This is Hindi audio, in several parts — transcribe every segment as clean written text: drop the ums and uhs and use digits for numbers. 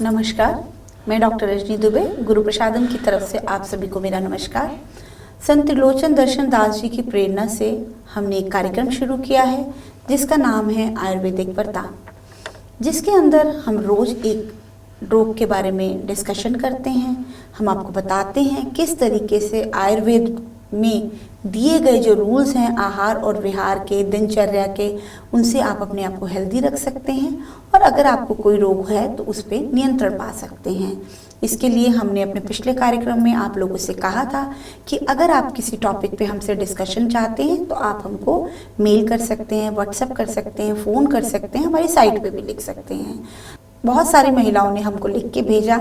नमस्कार, मैं डॉक्टर रजनी दुबे, गुरु प्रसादम की तरफ से आप सभी को मेरा नमस्कार। संत त्रिलोचन दर्शन दास जी की प्रेरणा से हमने एक कार्यक्रम शुरू किया है जिसका नाम है आयुर्वेदिक वरदान, जिसके अंदर हम रोज एक रोग के बारे में डिस्कशन करते हैं। हम आपको बताते हैं किस तरीके से आयुर्वेद में दिए गए जो रूल्स हैं आहार और विहार के, दिनचर्या के, उनसे आप अपने आप को हेल्दी रख सकते हैं और अगर आपको कोई रोग है तो उस पर नियंत्रण पा सकते हैं। इसके लिए हमने अपने पिछले कार्यक्रम में आप लोगों से कहा था कि अगर आप किसी टॉपिक पे हमसे डिस्कशन चाहते हैं तो आप हमको मेल कर सकते हैं, व्हाट्सएप कर सकते हैं, फ़ोन कर सकते हैं, हमारी साइट पे भी लिख सकते हैं। बहुत सारी महिलाओं ने हमको लिख के भेजा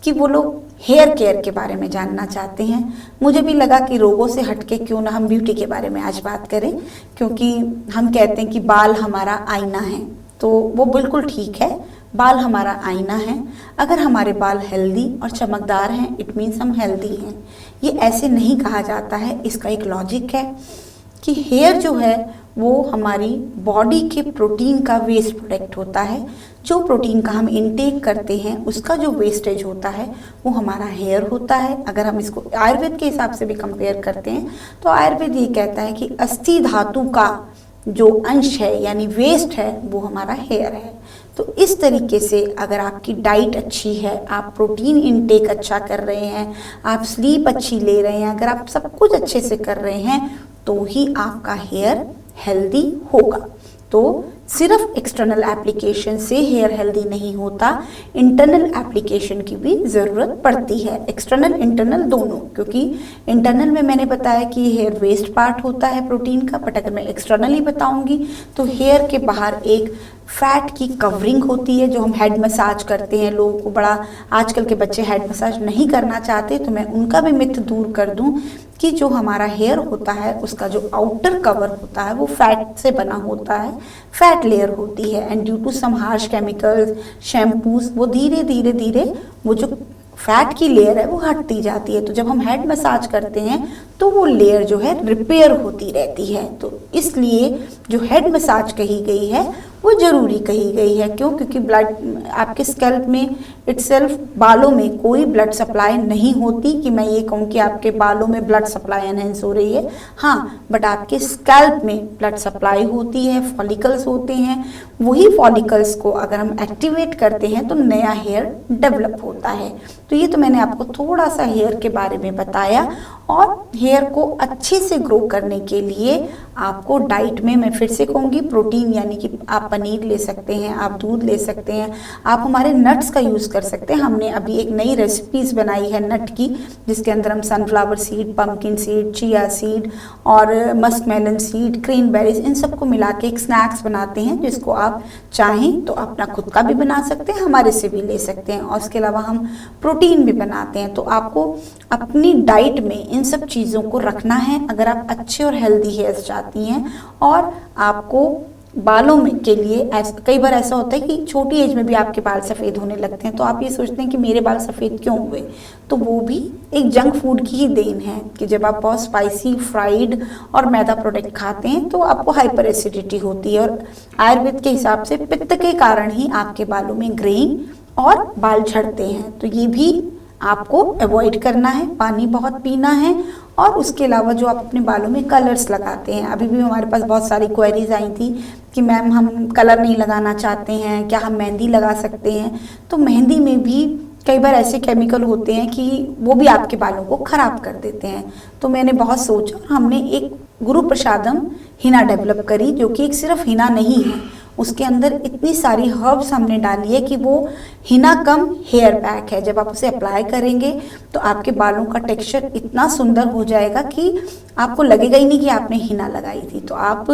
कि वो लोग हेयर केयर के बारे में जानना चाहते हैं। मुझे भी लगा कि रोगों से हटके क्यों ना हम ब्यूटी के बारे में आज बात करें, क्योंकि हम कहते हैं कि बाल हमारा आईना है, तो वो बिल्कुल ठीक है। बाल हमारा आईना है। अगर हमारे बाल हेल्दी और चमकदार हैं, इट मीन्स हम हेल्दी हैं। ये ऐसे नहीं कहा जाता है, इसका एक लॉजिक है कि हेयर जो है वो हमारी बॉडी के प्रोटीन का वेस्ट प्रोडक्ट होता है। जो प्रोटीन का हम इनटेक करते हैं उसका जो वेस्टेज होता है वो हमारा हेयर होता है। अगर हम इसको आयुर्वेद के हिसाब से भी कंपेयर करते हैं तो आयुर्वेद ये कहता है कि अस्थि धातु का जो अंश है यानी वेस्ट है वो हमारा हेयर है। तो इस तरीके से अगर आपकी डाइट अच्छी है, आप प्रोटीन इनटेक अच्छा कर रहे हैं, आप स्लीप अच्छी ले रहे हैं, अगर आप सब कुछ अच्छे से कर रहे हैं तो ही आपका हेयर हेल्दी होगा। तो सिर्फ एक्सटर्नल एप्लीकेशन से हेयर हेल्दी नहीं होता, इंटरनल एप्लीकेशन की भी ज़रूरत पड़ती है। एक्सटर्नल इंटरनल दोनों, क्योंकि इंटरनल में मैंने बताया कि हेयर वेस्ट पार्ट होता है प्रोटीन का, बट अगर मैं एक्सटर्नली बताऊंगी तो हेयर के बाहर एक फैट की कवरिंग होती है जो हम हेड मसाज करते हैं। लोगों को बड़ा, आजकल के बच्चे हेड मसाज नहीं करना चाहते, तो मैं उनका भी मिथ दूर कर दूं कि जो हमारा हेयर होता है उसका जो आउटर कवर होता है वो फैट से बना होता है, फैट लेयर होती है। And due to some harsh chemicals, shampoos, वो धीरे धीरे धीरे वो जो फैट की लेयर है वो हटती जाती है। तो जब हम हेड मसाज करते हैं तो वो लेयर जो है रिपेयर होती रहती है। तो इसलिए जो हेड मसाज कही गई है वो जरूरी कही गई है। क्यों? क्योंकि ब्लड आपके स्कैल्प में इटसेल्फ, बालों में कोई ब्लड सप्लाई नहीं होती कि मैं ये कहूँ कि आपके बालों में ब्लड सप्लाई एनहेंस हो रही है। हाँ, बट आपके स्कैल्प में ब्लड सप्लाई होती है, फॉलिकल्स होते हैं। वही फॉलिकल्स को अगर हम एक्टिवेट करते हैं तो नया हेयर डेवलप होता है। तो ये तो मैंने आपको थोड़ा सा हेयर के बारे में बताया। और हेयर को अच्छे से ग्रो करने के लिए आपको डाइट में, मैं फिर से कहूँगी, प्रोटीन यानी कि आप पनीर ले सकते हैं, आप दूध ले सकते हैं, आप हमारे नट्स का यूज़ कर सकते हैं। हमने अभी एक नई रेसिपीज़ बनाई है नट की, जिसके अंदर हम sunflower seed, pumpkin seed, chia seed और मस्कमेलन सीड, क्रेनबेरीज, इन सबको मिला के एक स्नैक्स बनाते हैं, जिसको आप चाहें तो अपना खुद का भी बना सकते हैं, हमारे से भी ले सकते हैं। और इसके अलावा हम प्रोटीन भी बनाते हैं। तो आपको अपनी डाइट में इन सब चीज़ों को रखना है अगर आप अच्छे और हेल्दी हेयर्स चाहती हैं। और आपको बालों में के लिए कई बार ऐसा होता है कि छोटी एज में भी आपके बाल सफ़ेद होने लगते हैं, तो आप ये सोचते हैं कि मेरे बाल सफ़ेद क्यों हुए। तो वो भी एक जंक फूड की ही देन है कि जब आप बहुत स्पाइसी, फ्राइड और मैदा प्रोडक्ट खाते हैं तो आपको हाइपर एसिडिटी होती है। और आयुर्वेद के हिसाब से पित्त के कारण ही आपके बालों में ग्रेइंग और बाल झड़ते हैं। तो ये भी आपको अवॉइड करना है। पानी बहुत पीना है। और उसके अलावा जो आप अपने बालों में कलर्स लगाते हैं, अभी भी हमारे पास बहुत सारी क्वेरीज आई थी कि मैम हम कलर नहीं लगाना चाहते हैं, क्या हम मेहंदी लगा सकते हैं। तो मेहंदी में भी कई बार ऐसे केमिकल होते हैं कि वो भी आपके बालों को ख़राब कर देते हैं। तो मैंने बहुत सोचा और हमने एक गुरु प्रसादम हिना डेवलप करी, जो कि एक सिर्फ हिना नहीं है, उसके अंदर इतनी सारी हर्ब्स हमने डाली है कि वो हिना कम हेयर पैक है। जब आप उसे अप्लाई करेंगे तो आपके बालों का टेक्सचर इतना सुंदर हो जाएगा कि आपको लगेगा ही नहीं कि आपने हिना लगाई थी। तो आप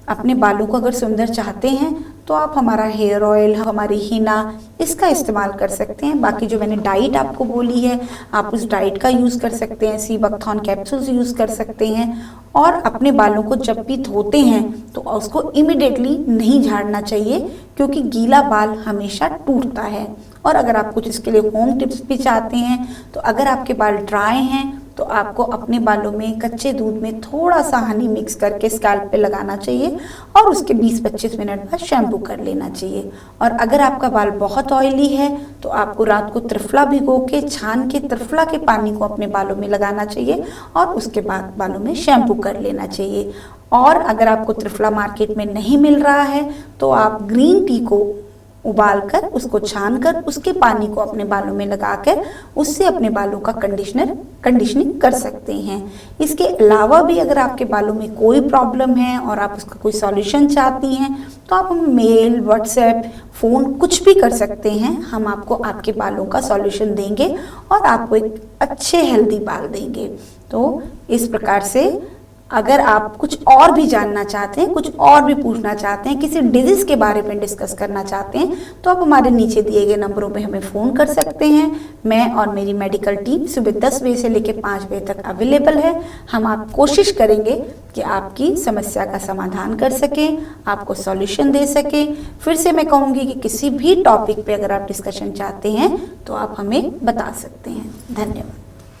अपने बालों को अगर सुंदर चाहते हैं तो आप हमारा हेयर ऑयल, हमारी हिना, इसका इस्तेमाल कर सकते हैं। बाकी जो मैंने डाइट आपको बोली है, आप उस डाइट का यूज़ कर सकते हैं। सीबकथॉर्न कैप्सूल्स यूज़ कर सकते हैं। और अपने बालों को जब भी धोते हैं तो उसको इमिडिएटली नहीं झाड़ना चाहिए, क्योंकि गीला बाल हमेशा टूटता है। और अगर आप कुछ इसके लिए होम टिप्स भी चाहते हैं तो अगर आपके बाल ड्राई हैं तो आपको अपने बालों में कच्चे दूध में थोड़ा सा हनी मिक्स करके स्कैल्प पे लगाना चाहिए और उसके 20-25 मिनट बाद शैम्पू कर लेना चाहिए। और अगर आपका बाल बहुत ऑयली है तो आपको रात को त्रिफला भिगो के छान के त्रिफला के पानी को अपने बालों में लगाना चाहिए और उसके बाद बालों में शैम्पू कर लेना चाहिए। और अगर आपको त्रिफला मार्केट में नहीं मिल रहा है तो आप ग्रीन टी को उबालकर उसको छानकर उसके पानी को अपने बालों में लगाकर उससे अपने बालों का कंडीशनिंग कर सकते हैं। इसके अलावा भी अगर आपके बालों में कोई प्रॉब्लम है और आप उसका कोई सॉल्यूशन चाहती हैं तो आप हमें मेल, व्हाट्सएप, फ़ोन कुछ भी कर सकते हैं। हम आपको आपके बालों का सॉल्यूशन देंगे और आपको एक अच्छे हेल्दी बाल देंगे। तो इस प्रकार से अगर आप कुछ और भी जानना चाहते हैं, कुछ और भी पूछना चाहते हैं, किसी डिजीज के बारे में डिस्कस करना चाहते हैं तो आप हमारे नीचे दिए गए नंबरों पे हमें फ़ोन कर सकते हैं। मैं और मेरी मेडिकल टीम सुबह 10 बजे से लेकर 5 बजे तक अवेलेबल है। हम आप कोशिश करेंगे कि आपकी समस्या का समाधान कर सकें, आपको सॉल्यूशन दे सकें। फिर से मैं कहूँगी कि किसी भी टॉपिक पे अगर आप डिस्कशन चाहते हैं तो आप हमें बता सकते हैं। धन्यवाद।